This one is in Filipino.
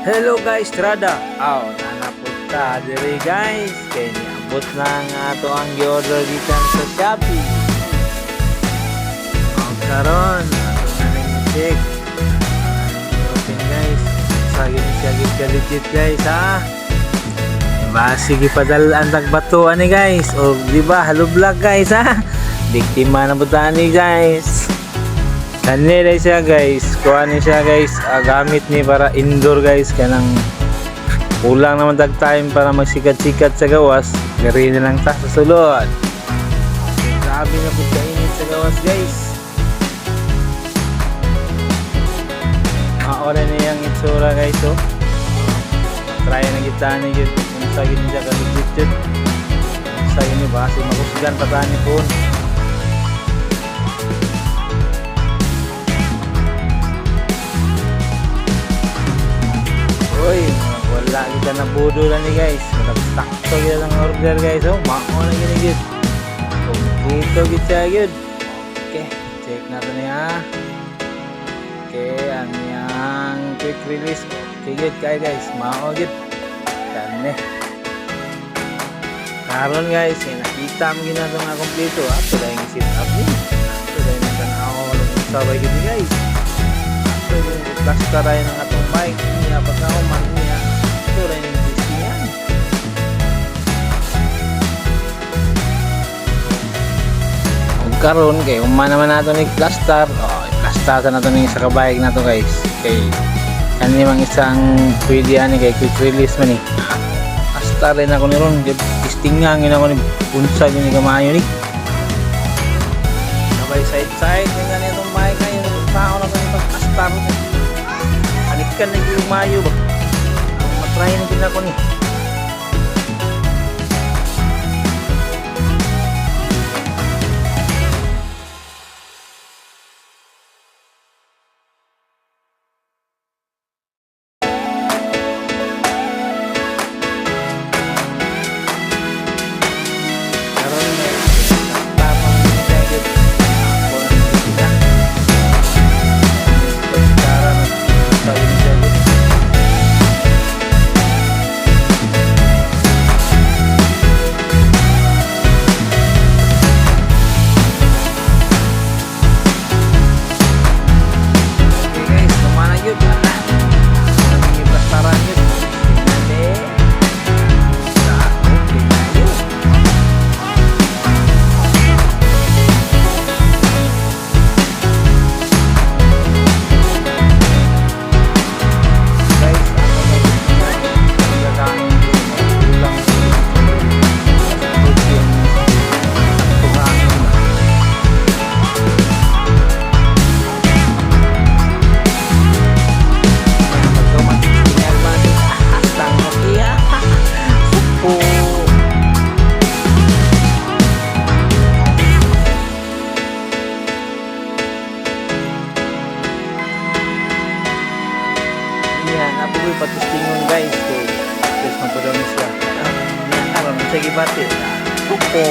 Hello guys, Trada. Nanapunta diri guys. Kaya niabot na nga ato ang gi-order gikan sa Shopee. Karon, ato na rin i-check. Open guys. Sagin siya legit guys ha. Diba, sige padalaan tagbatuan ni guys. O diba, halo vlog guys ha. Biktima na butaan ni guys. Kanila siya guys, kuha ni siya guys, gamit ni para indoor guys, kanang kulang naman tag time para magsikat-sikat sa gawas, gari na lang ta sa sulod. Grabe na po kainit sa gawas guys. Maora niya yung itsura guys oh. Try na kita ni yun, kung sa yun siya kaligit yun. Kung sa yun ba, kasi makusgan patani po. Uy, wala kita na budo lang ni guys. Nag-stock to kita ng order guys. Oh, mao na ginigit. Kompleto kita yun. Okay, check natin niya. Okay, ang yang quick release. Okay, good kaya guys. Mao gid. Kane. Karon guys, nakita mo ginagawa nga kompleto. Ato lang yung sit up niya. Ato lang yung tanaw ng sabay gid guys. Ato yung plaster ay ng atong bike. Pagka uman niya, ito rin yung twist niya. Karon kay uman naman nato ni plaster. Plaster na nato ni sa kabayag nato guys. Kay kani mang isang pwede ani kay quick release man ni. Plaster rin ako ni ron. Testingan ngin ako ni bunsag ni kamayo ni. Sabay side ng ganitong bike kay tao na ko ni pag-plaster. Kan lagi lumayo ba? Matry na din ako ni. Nabugoy patistingon guys kay guys magpadaw ni siya. Karon sa gibati. Opo.